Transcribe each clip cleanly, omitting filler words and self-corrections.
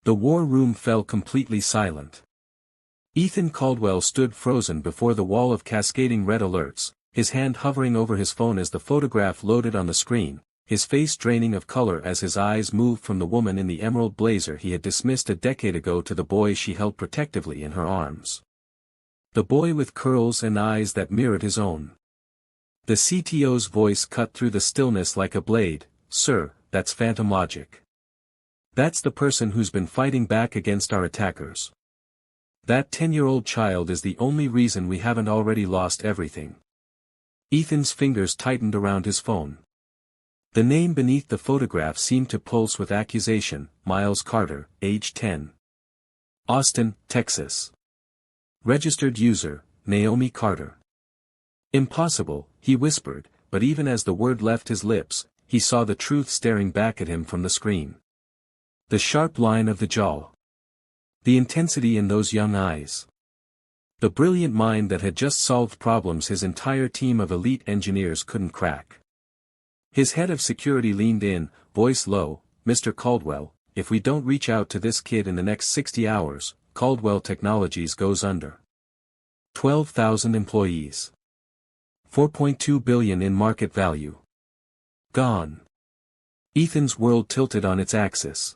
The war room fell completely silent. Ethan Caldwell stood frozen before the wall of cascading red alerts, his hand hovering over his phone as the photograph loaded on the screen, his face draining of color as his eyes moved from the woman in the emerald blazer he had dismissed a decade ago to the boy she held protectively in her arms. The boy with curls and eyes that mirrored his own. The CTO's voice cut through the stillness like a blade. "Sir, that's PhantomLogic. That's the person who's been fighting back against our attackers. That 10-year-old child is the only reason we haven't already lost everything." Ethan's fingers tightened around his phone. The name beneath the photograph seemed to pulse with accusation. Miles Carter, age 10. Austin, Texas. Registered user, Naomi Carter. Impossible, he whispered, but even as the word left his lips, he saw the truth staring back at him from the screen. The sharp line of the jaw. The intensity in those young eyes. The brilliant mind that had just solved problems his entire team of elite engineers couldn't crack. His head of security leaned in, voice low. "Mr. Caldwell, if we don't reach out to this kid in the next 60 hours, Caldwell Technologies goes under. 12,000 employees. $4.2 billion in market value. Gone." Ethan's world tilted on its axis.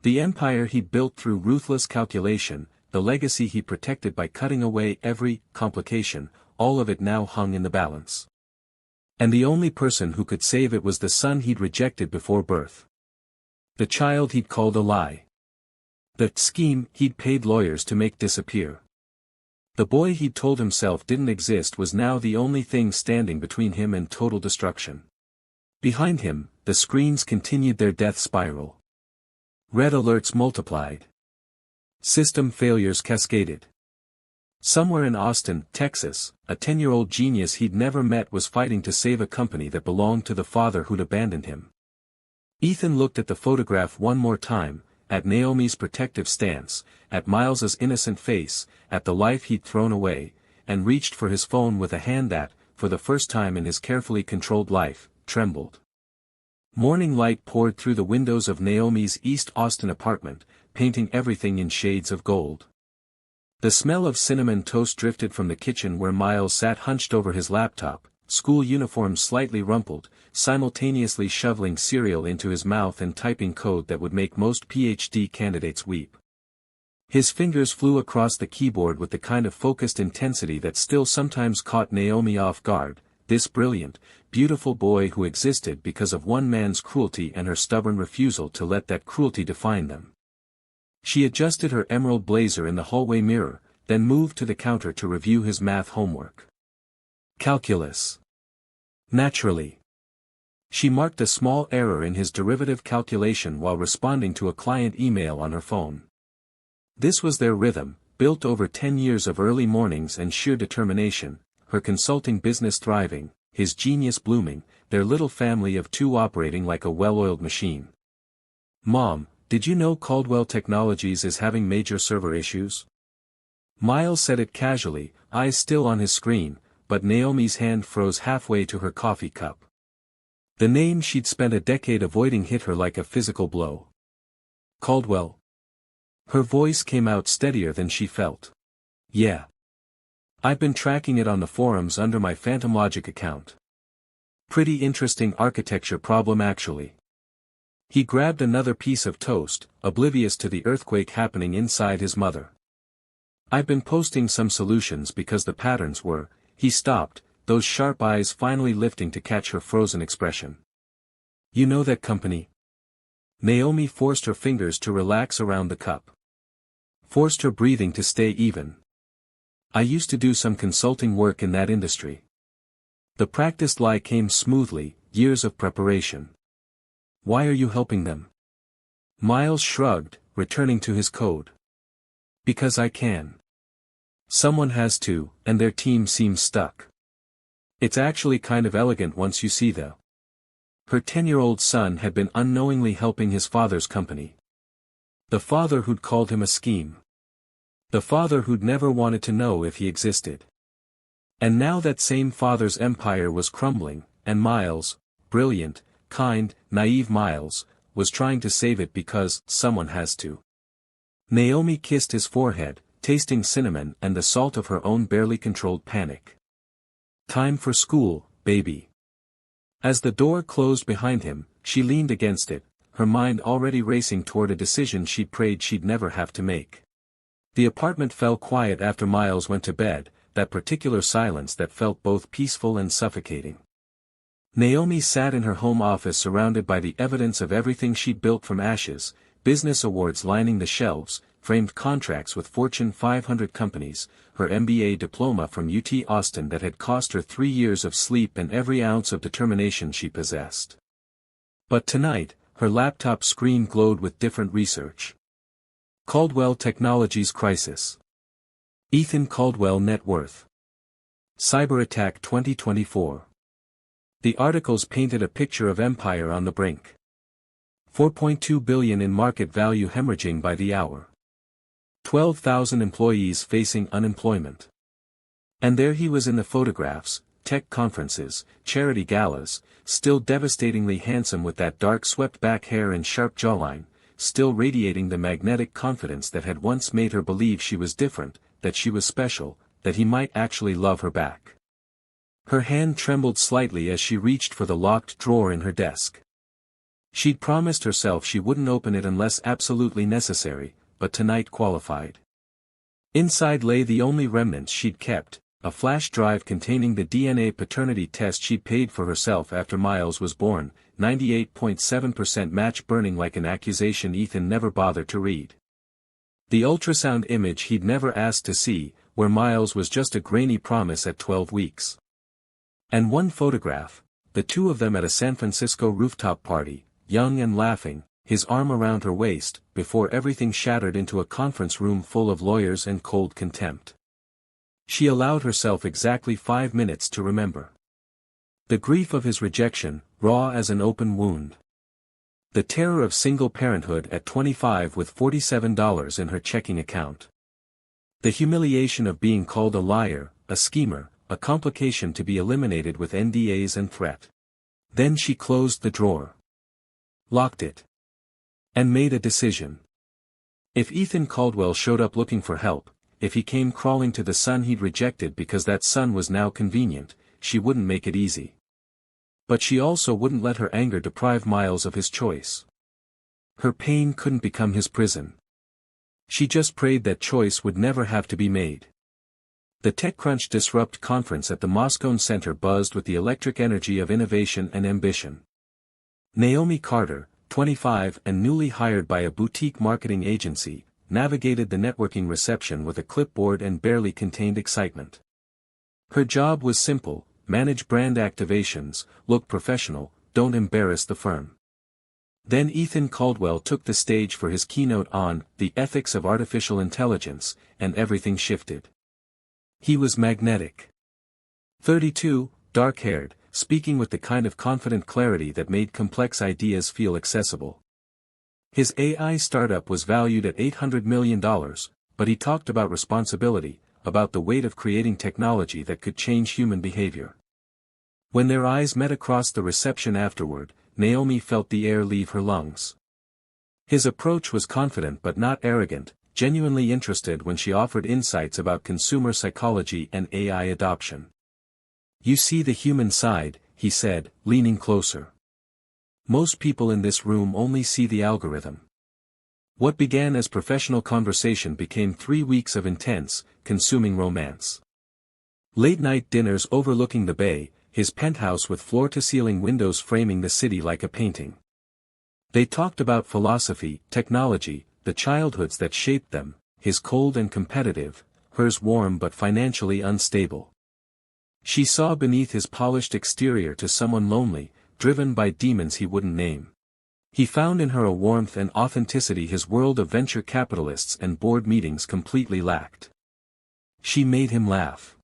The empire he'd built through ruthless calculation, the legacy he protected by cutting away every complication, all of it now hung in the balance. And the only person who could save it was the son he'd rejected before birth. The child he'd called a lie. The scheme he'd paid lawyers to make disappear. The boy he'd told himself didn't exist was now the only thing standing between him and total destruction. Behind him, the screens continued their death spiral. Red alerts multiplied. System failures cascaded. Somewhere in Austin, Texas, a 10-year-old genius he'd never met was fighting to save a company that belonged to the father who'd abandoned him. Ethan looked at the photograph one more time, at Naomi's protective stance, at Miles's innocent face, at the life he'd thrown away, and reached for his phone with a hand that, for the first time in his carefully controlled life, trembled. Morning light poured through the windows of Naomi's East Austin apartment, painting everything in shades of gold. The smell of cinnamon toast drifted from the kitchen where Miles sat hunched over his laptop, school uniform slightly rumpled, simultaneously shoveling cereal into his mouth and typing code that would make most PhD candidates weep. His fingers flew across the keyboard with the kind of focused intensity that still sometimes caught Naomi off guard, this brilliant, beautiful boy who existed because of one man's cruelty and her stubborn refusal to let that cruelty define them. She adjusted her emerald blazer in the hallway mirror, then moved to the counter to review his math homework. Calculus. Naturally. She marked a small error in his derivative calculation while responding to a client email on her phone. This was their rhythm, built over 10 years of early mornings and sheer determination, her consulting business thriving, his genius blooming, their little family of two operating like a well-oiled machine. "Mom, did you know Caldwell Technologies is having major server issues?" Miles said it casually, eyes still on his screen, but Naomi's hand froze halfway to her coffee cup. The name she'd spent a decade avoiding hit her like a physical blow. "Caldwell?" Her voice came out steadier than she felt. "Yeah. I've been tracking it on the forums under my PhantomLogic account. Pretty interesting architecture problem actually." He grabbed another piece of toast, oblivious to the earthquake happening inside his mother. "I've been posting some solutions because the patterns were," he stopped, those sharp eyes finally lifting to catch her frozen expression. "You know that company?" Naomi forced her fingers to relax around the cup. Forced her breathing to stay even. "I used to do some consulting work in that industry." The practiced lie came smoothly, years of preparation. "Why are you helping them?" Miles shrugged, returning to his code. "Because I can. Someone has to, and their team seems stuck. It's actually kind of elegant once you see the." Her 10-year-old son had been unknowingly helping his father's company. The father who'd called him a scheme. The father who'd never wanted to know if he existed. And now that same father's empire was crumbling, and Miles, brilliant, kind, naive Miles, was trying to save it because someone has to. Naomi kissed his forehead, tasting cinnamon and the salt of her own barely controlled panic. Time for school, baby. As the door closed behind him, she leaned against it, her mind already racing toward a decision she'd prayed she'd never have to make. The apartment fell quiet after Miles went to bed, that particular silence that felt both peaceful and suffocating. Naomi sat in her home office surrounded by the evidence of everything she'd built from ashes, business awards lining the shelves, framed contracts with Fortune 500 companies, her MBA diploma from UT Austin that had cost her 3 years of sleep and every ounce of determination she possessed. But tonight, her laptop screen glowed with different research. Caldwell Technologies Crisis. Ethan Caldwell Net Worth. Cyberattack 2024. The articles painted a picture of empire on the brink. $4.2 billion in market value hemorrhaging by the hour. 12,000 employees facing unemployment. And there he was in the photographs, tech conferences, charity galas, still devastatingly handsome with that dark swept-back hair and sharp jawline, still radiating the magnetic confidence that had once made her believe she was different, that she was special, that he might actually love her back. Her hand trembled slightly as she reached for the locked drawer in her desk. She'd promised herself she wouldn't open it unless absolutely necessary, but tonight qualified. Inside lay the only remnants she'd kept, a flash drive containing the DNA paternity test she'd paid for herself after Miles was born, 98.7% match burning like an accusation Ethan never bothered to read. The ultrasound image he'd never asked to see, where Miles was just a grainy promise at 12 weeks. And one photograph, the two of them at a San Francisco rooftop party, young and laughing, his arm around her waist, before everything shattered into a conference room full of lawyers and cold contempt. She allowed herself exactly 5 minutes to remember. The grief of his rejection, raw as an open wound. The terror of single parenthood at 25 with $47 in her checking account. The humiliation of being called a liar, a schemer, a complication to be eliminated with NDAs and threat. Then she closed the drawer. Locked it. And made a decision. If Ethan Caldwell showed up looking for help, if he came crawling to the son he'd rejected because that son was now convenient, she wouldn't make it easy. But she also wouldn't let her anger deprive Miles of his choice. Her pain couldn't become his prison. She just prayed that choice would never have to be made. The TechCrunch Disrupt conference at the Moscone Center buzzed with the electric energy of innovation and ambition. Naomi Carter, 25 and newly hired by a boutique marketing agency, navigated the networking reception with a clipboard and barely contained excitement. Her job was simple: manage brand activations, look professional, don't embarrass the firm. Then Ethan Caldwell took the stage for his keynote on the ethics of artificial intelligence, and everything shifted. He was magnetic. 32, dark-haired, speaking with the kind of confident clarity that made complex ideas feel accessible. His AI startup was valued at $800 million, but he talked about responsibility, about the weight of creating technology that could change human behavior. When their eyes met across the reception afterward, Naomi felt the air leave her lungs. His approach was confident but not arrogant, genuinely interested when she offered insights about consumer psychology and AI adoption. "You see the human side," he said, leaning closer. "Most people in this room only see the algorithm." What began as professional conversation became 3 weeks of intense, consuming romance. Late-night dinners overlooking the bay, his penthouse with floor-to-ceiling windows framing the city like a painting. They talked about philosophy, technology, the childhoods that shaped them, his cold and competitive, hers warm but financially unstable. She saw beneath his polished exterior to someone lonely, driven by demons he wouldn't name. He found in her a warmth and authenticity his world of venture capitalists and board meetings completely lacked. She made him laugh.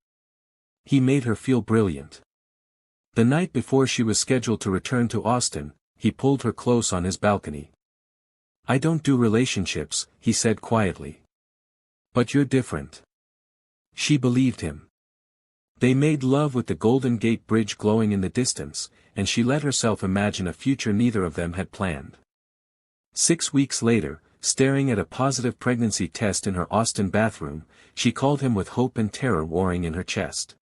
He made her feel brilliant. The night before she was scheduled to return to Austin, he pulled her close on his balcony. "I don't do relationships," he said quietly. "But you're different." She believed him. They made love with the Golden Gate Bridge glowing in the distance, and she let herself imagine a future neither of them had planned. 6 weeks later, staring at a positive pregnancy test in her Austin bathroom, she called him with hope and terror warring in her chest.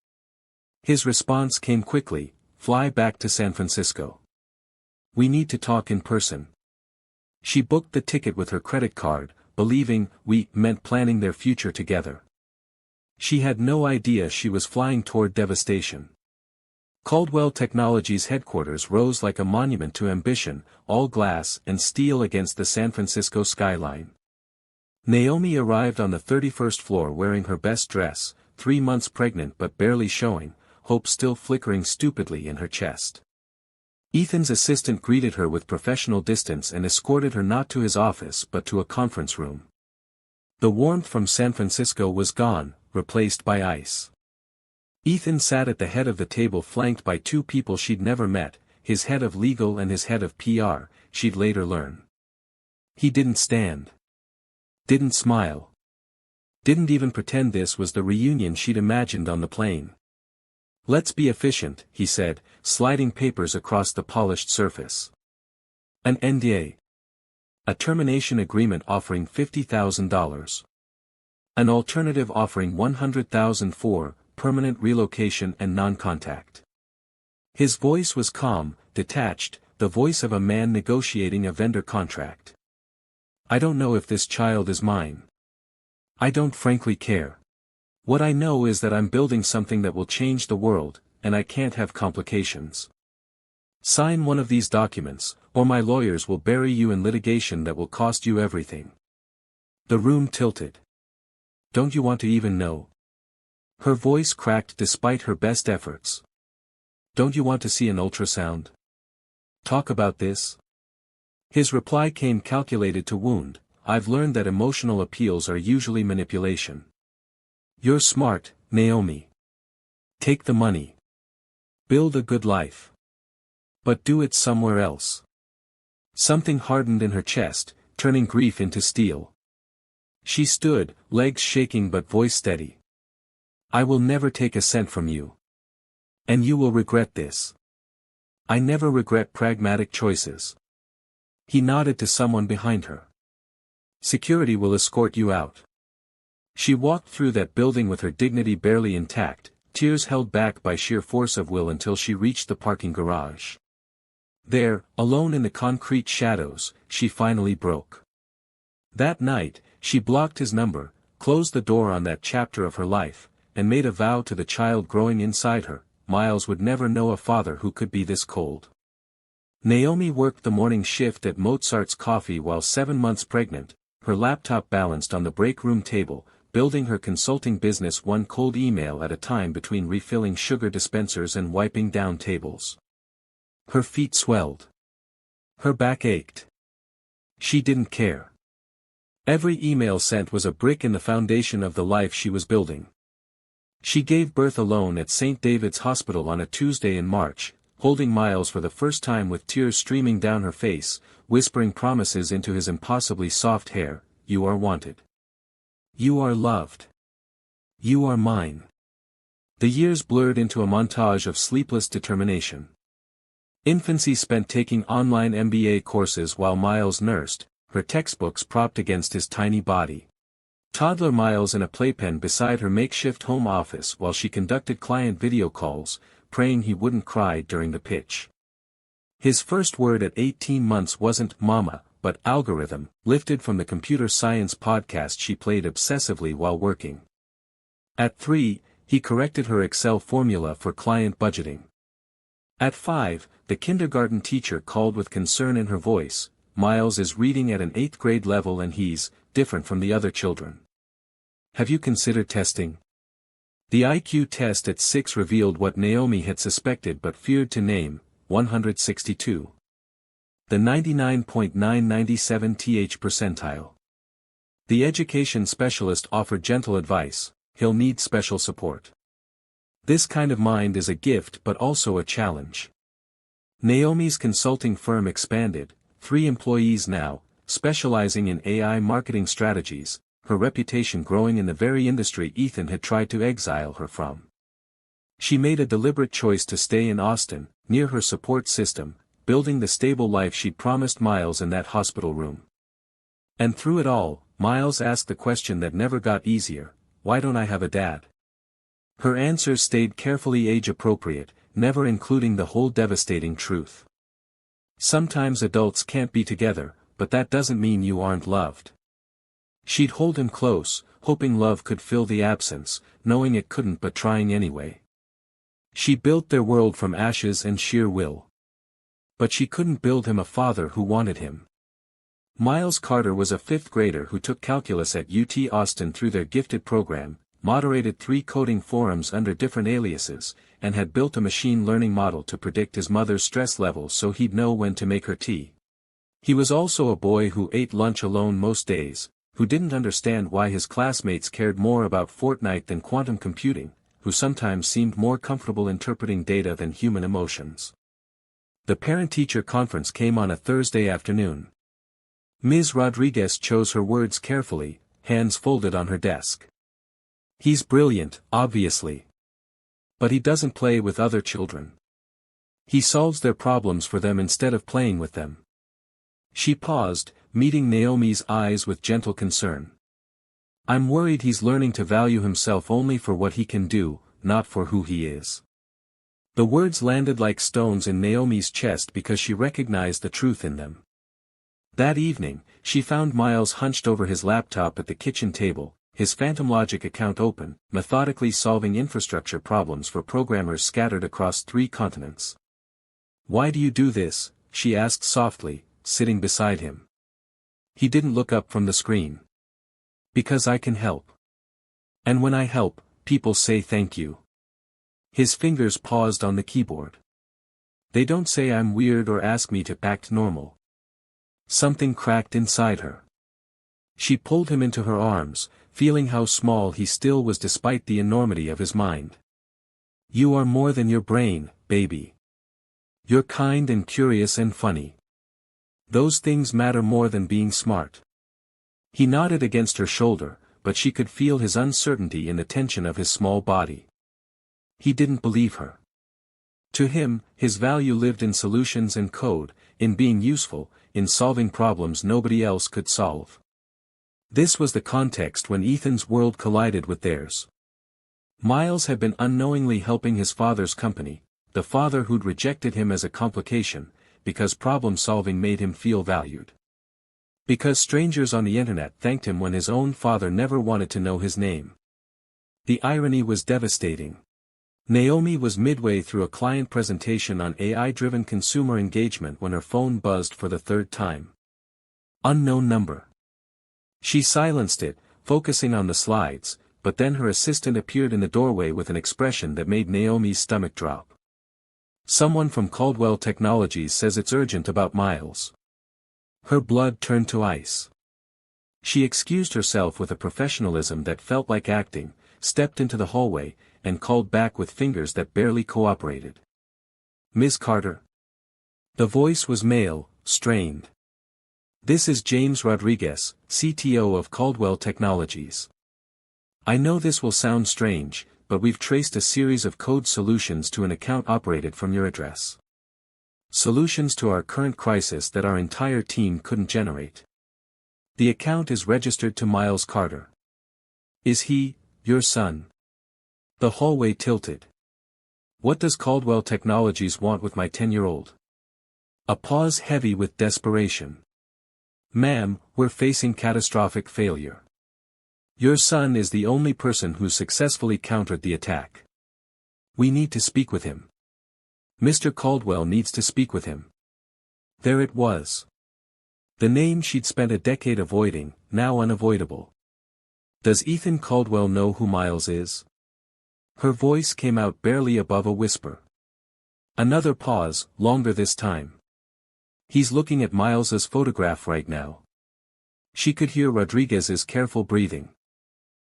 His response came quickly: "Fly back to San Francisco. We need to talk in person." She booked the ticket with her credit card, believing "we" meant planning their future together. She had no idea she was flying toward devastation. Caldwell Technologies' headquarters rose like a monument to ambition, all glass and steel against the San Francisco skyline. Naomi arrived on the 31st floor wearing her best dress, 3 months pregnant but barely showing, hope still flickering stupidly in her chest. Ethan's assistant greeted her with professional distance and escorted her not to his office but to a conference room. The warmth from San Francisco was gone, replaced by ice. Ethan sat at the head of the table flanked by 2 people she'd never met, his head of legal and his head of PR, she'd later learn. He didn't stand. Didn't smile. Didn't even pretend this was the reunion she'd imagined on the plane. "Let's be efficient," he said, sliding papers across the polished surface. An NDA. A termination agreement offering $50,000. An alternative offering $100,000 for permanent relocation and non-contact. His voice was calm, detached, the voice of a man negotiating a vendor contract. "I don't know if this child is mine. I don't frankly care. What I know is that I'm building something that will change the world, and I can't have complications. Sign one of these documents, or my lawyers will bury you in litigation that will cost you everything." The room tilted. "Don't you want to even know?" Her voice cracked despite her best efforts. "Don't you want to see an ultrasound? Talk about this?" His reply came calculated to wound: "I've learned that emotional appeals are usually manipulation. You're smart, Naomi. Take the money. Build a good life. But do it somewhere else." Something hardened in her chest, turning grief into steel. She stood, legs shaking but voice steady. "I will never take a cent from you. And you will regret this. I never regret pragmatic choices." He nodded to someone behind her. "Security will escort you out." She walked through that building with her dignity barely intact, tears held back by sheer force of will until she reached the parking garage. There, alone in the concrete shadows, she finally broke. That night, she blocked his number, closed the door on that chapter of her life, and made a vow to the child growing inside her: Miles would never know a father who could be this cold. Naomi worked the morning shift at Mozart's Coffee while 7 months pregnant, her laptop balanced on the break room table, building her consulting business one cold email at a time between refilling sugar dispensers and wiping down tables. Her feet swelled. Her back ached. She didn't care. Every email sent was a brick in the foundation of the life she was building. She gave birth alone at St. David's Hospital on a Tuesday in March, holding Miles for the first time with tears streaming down her face, whispering promises into his impossibly soft hair: "You are wanted. You are loved. You are mine." The years blurred into a montage of sleepless determination. Infancy spent taking online MBA courses while Miles nursed, her textbooks propped against his tiny body. Toddler Miles in a playpen beside her makeshift home office while she conducted client video calls, praying he wouldn't cry during the pitch. His first word at 18 months wasn't "mama," but "algorithm," lifted from the computer science podcast she played obsessively while working. At 3, he corrected her Excel formula for client budgeting. At 5, the kindergarten teacher called with concern in her voice: "Miles is reading at an 8th grade level and he's different from the other children. Have you considered testing?" The IQ test at 6 revealed what Naomi had suspected but feared to name: 162. The 99.997th percentile. The education specialist offered gentle advice: "He'll need special support. This kind of mind is a gift but also a challenge." Naomi's consulting firm expanded, 3 employees now, specializing in AI marketing strategies, her reputation growing in the very industry Ethan had tried to exile her from. She made a deliberate choice to stay in Austin, near her support system, building the stable life she'd promised Miles in that hospital room. And through it all, Miles asked the question that never got easier: why don't I have a dad? Her answers stayed carefully age-appropriate, never including the whole devastating truth. Sometimes adults can't be together, but that doesn't mean you aren't loved. She'd hold him close, hoping love could fill the absence, knowing it couldn't but trying anyway. She built their world from ashes and sheer will. But she couldn't build him a father who wanted him. Miles Carter was a fifth grader who took calculus at UT Austin through their gifted program, moderated 3 coding forums under different aliases, and had built a machine learning model to predict his mother's stress levels so he'd know when to make her tea. He was also a boy who ate lunch alone most days, who didn't understand why his classmates cared more about Fortnite than quantum computing, who sometimes seemed more comfortable interpreting data than human emotions. The parent-teacher conference came on a Thursday afternoon. Ms. Rodriguez chose her words carefully, hands folded on her desk. He's brilliant, obviously. But he doesn't play with other children. He solves their problems for them instead of playing with them. She paused, meeting Naomi's eyes with gentle concern. I'm worried he's learning to value himself only for what he can do, not for who he is. The words landed like stones in Naomi's chest because she recognized the truth in them. That evening, she found Miles hunched over his laptop at the kitchen table, his PhantomLogic account open, methodically solving infrastructure problems for programmers scattered across 3 continents. Why do you do this? She asked softly, sitting beside him. He didn't look up from the screen. Because I can help. And when I help, people say thank you. His fingers paused on the keyboard. They don't say I'm weird or ask me to act normal. Something cracked inside her. She pulled him into her arms, feeling how small he still was despite the enormity of his mind. You are more than your brain, baby. You're kind and curious and funny. Those things matter more than being smart. He nodded against her shoulder, but she could feel his uncertainty in the tension of his small body. He didn't believe her. To him, his value lived in solutions and code, in being useful, in solving problems nobody else could solve. This was the context when Ethan's world collided with theirs. Miles had been unknowingly helping his father's company, the father who'd rejected him as a complication, because problem-solving made him feel valued. Because strangers on the internet thanked him when his own father never wanted to know his name. The irony was devastating. Naomi was midway through a client presentation on AI-driven consumer engagement when her phone buzzed for the 3rd time. Unknown number. She silenced it, focusing on the slides, but then her assistant appeared in the doorway with an expression that made Naomi's stomach drop. Someone from Caldwell Technologies says it's urgent about Miles. Her blood turned to ice. She excused herself with a professionalism that felt like acting, stepped into the hallway, and called back with fingers that barely cooperated. Ms. Carter. The voice was male, strained. This is James Rodriguez, CTO of Caldwell Technologies. I know this will sound strange, but we've traced a series of code solutions to an account operated from your address. Solutions to our current crisis that our entire team couldn't generate. The account is registered to Miles Carter. Is he, your son? The hallway tilted. What does Caldwell Technologies want with my 10-year-old? A pause heavy with desperation. Ma'am, we're facing catastrophic failure. Your son is the only person who successfully countered the attack. We need to speak with him. Mr. Caldwell needs to speak with him. There it was. The name she'd spent a decade avoiding, now unavoidable. Does Ethan Caldwell know who Miles is? Her voice came out barely above a whisper. Another pause, longer this time. He's looking at Miles's photograph right now. She could hear Rodriguez's careful breathing.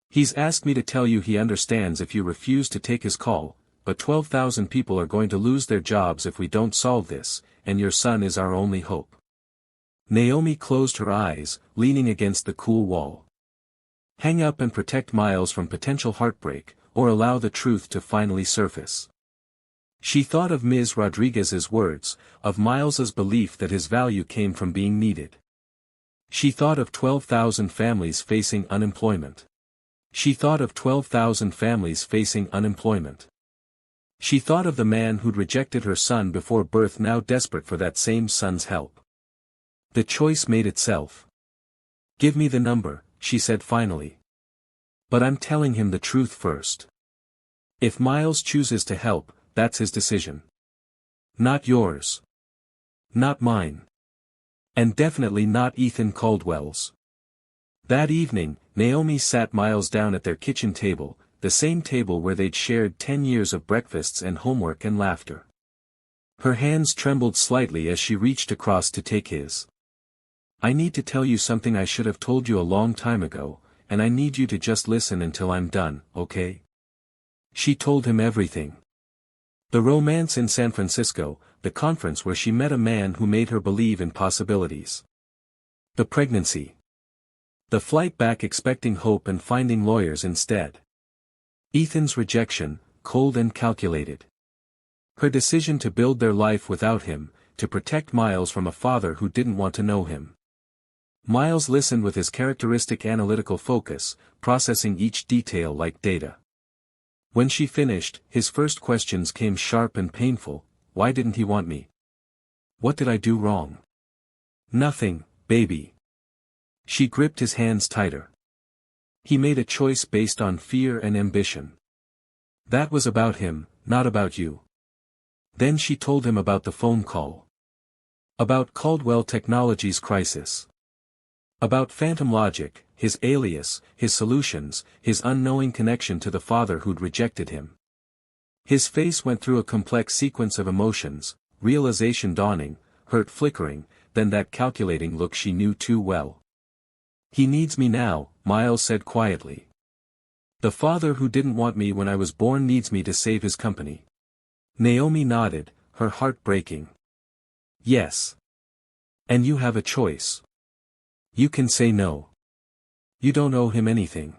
He's asked me to tell you he understands if you refuse to take his call, but 12,000 people are going to lose their jobs if we don't solve this, and your son is our only hope. Naomi closed her eyes, leaning against the cool wall. Hang up and protect Miles from potential heartbreak, or allow the truth to finally surface. She thought of Ms. Rodriguez's words, of Miles's belief that his value came from being needed. She thought of 12,000 families facing unemployment. She thought of 12,000 families facing unemployment. She thought of the man who'd rejected her son before birth, now desperate for that same son's help. The choice made itself. "Give me the number," she said finally. "But I'm telling him the truth first. If Miles chooses to help, that's his decision. Not yours. Not mine. And definitely not Ethan Caldwell's." That evening, Naomi sat Miles down at their kitchen table, the same table where they'd shared 10 years of breakfasts and homework and laughter. Her hands trembled slightly as she reached across to take his. "I need to tell you something I should have told you a long time ago, and I need you to just listen until I'm done, okay?" She told him everything. The romance in San Francisco, the conference where she met a man who made her believe in possibilities. The pregnancy. The flight back expecting hope and finding lawyers instead. Ethan's rejection, cold and calculated. Her decision to build their life without him, to protect Miles from a father who didn't want to know him. Miles listened with his characteristic analytical focus, processing each detail like data. When she finished, his first questions came sharp and painful. Why didn't he want me? What did I do wrong? Nothing, baby. She gripped his hands tighter. He made a choice based on fear and ambition. That was about him, not about you. Then she told him about the phone call. About Caldwell Technologies' crisis. About PhantomLogic, his alias, his solutions, his unknowing connection to the father who'd rejected him. His face went through a complex sequence of emotions, realization dawning, hurt flickering, then that calculating look she knew too well. "He needs me now," Miles said quietly. "The father who didn't want me when I was born needs me to save his company." Naomi nodded, her heart breaking. "Yes. And you have a choice. You can say no. You don't owe him anything.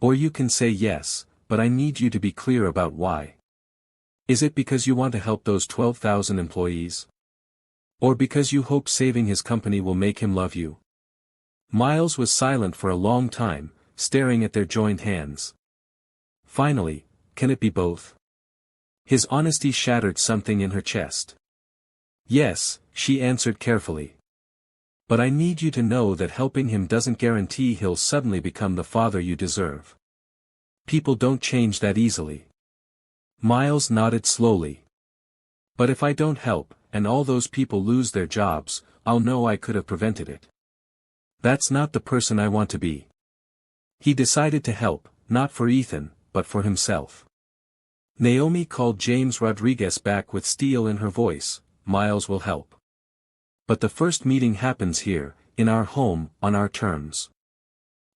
Or you can say yes, but I need you to be clear about why. Is it because you want to help those 12,000 employees? Or because you hope saving his company will make him love you?" Miles was silent for a long time, staring at their joined hands. Finally, "Can it be both?" His honesty shattered something in her chest. "Yes," she answered carefully. "But I need you to know that helping him doesn't guarantee he'll suddenly become the father you deserve. People don't change that easily." Miles nodded slowly. "But if I don't help, and all those people lose their jobs, I'll know I could have prevented it. That's not the person I want to be." He decided to help, not for Ethan, but for himself. Naomi called James Rodriguez back with steel in her voice. "Miles will help. But the first meeting happens here, in our home, on our terms.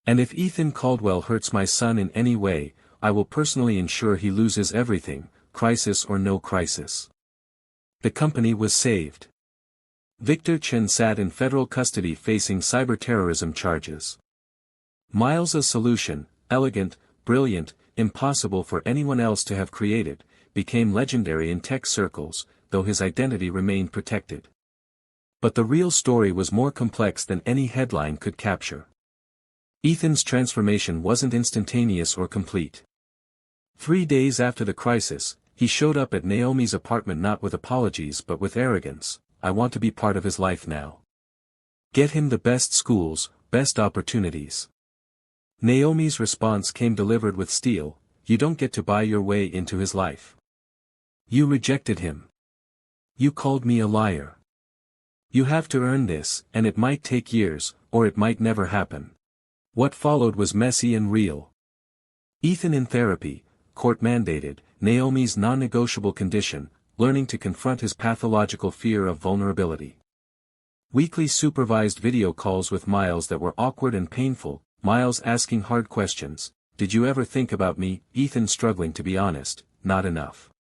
And if Ethan Caldwell hurts my son in any way, I will personally ensure he loses everything, crisis or no crisis." The company was saved. Victor Chen sat in federal custody facing cyberterrorism charges. Miles' solution, elegant, brilliant, impossible for anyone else to have created, became legendary in tech circles, though his identity remained protected. But the real story was more complex than any headline could capture. Ethan's transformation wasn't instantaneous or complete. 3 days after the crisis, he showed up at Naomi's apartment not with apologies but with arrogance. "I want to be part of his life now. Get him the best schools, best opportunities." Naomi's response came delivered with steel. "You don't get to buy your way into his life. You rejected him. You called me a liar. You have to earn this, and it might take years, or it might never happen." What followed was messy and real. Ethan in therapy, court-mandated, Naomi's non-negotiable condition, learning to confront his pathological fear of vulnerability. Weekly supervised video calls with Miles that were awkward and painful, Miles asking hard questions. "Did you ever think about me?" Ethan struggling to be honest. "Not enough.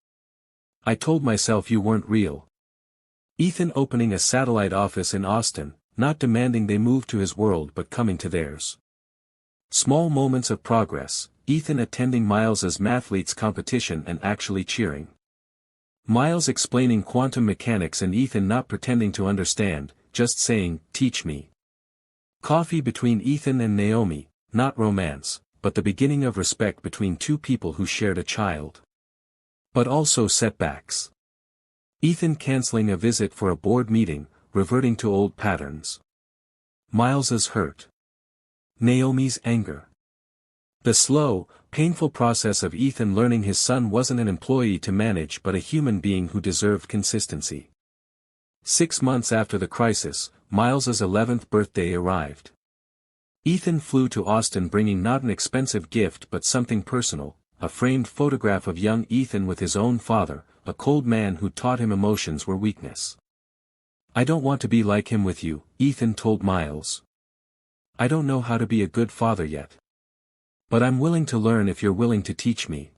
I told myself you weren't real." Ethan opening a satellite office in Austin, not demanding they move to his world but coming to theirs. Small moments of progress, Ethan attending Miles's mathletes competition and actually cheering. Miles explaining quantum mechanics and Ethan not pretending to understand, just saying, "Teach me." Coffee between Ethan and Naomi, not romance, but the beginning of respect between two people who shared a child. But also setbacks. Ethan canceling a visit for a board meeting, reverting to old patterns. Miles's hurt. Naomi's anger. The slow, painful process of Ethan learning his son wasn't an employee to manage but a human being who deserved consistency. 6 months after the crisis, Miles's 11th birthday arrived. Ethan flew to Austin bringing not an expensive gift but something personal, a framed photograph of young Ethan with his own father, a cold man who taught him emotions were weakness. "I don't want to be like him with you," Ethan told Miles. "I don't know how to be a good father yet. But I'm willing to learn if you're willing to teach me."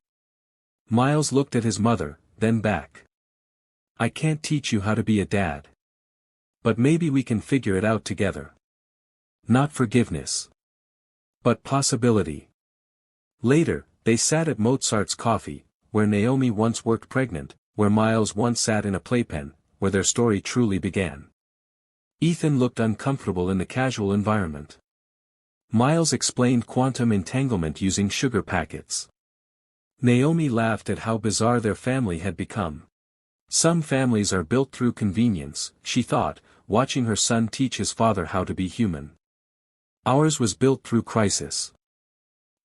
Miles looked at his mother, then back. "I can't teach you how to be a dad. But maybe we can figure it out together. Not forgiveness. But possibility." Later, they sat at Mozart's Coffee, where Naomi once worked pregnant, where Miles once sat in a playpen, where their story truly began. Ethan looked uncomfortable in the casual environment. Miles explained quantum entanglement using sugar packets. Naomi laughed at how bizarre their family had become. Some families are built through convenience, she thought, watching her son teach his father how to be human. Ours was built through crisis.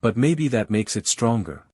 But maybe that makes it stronger.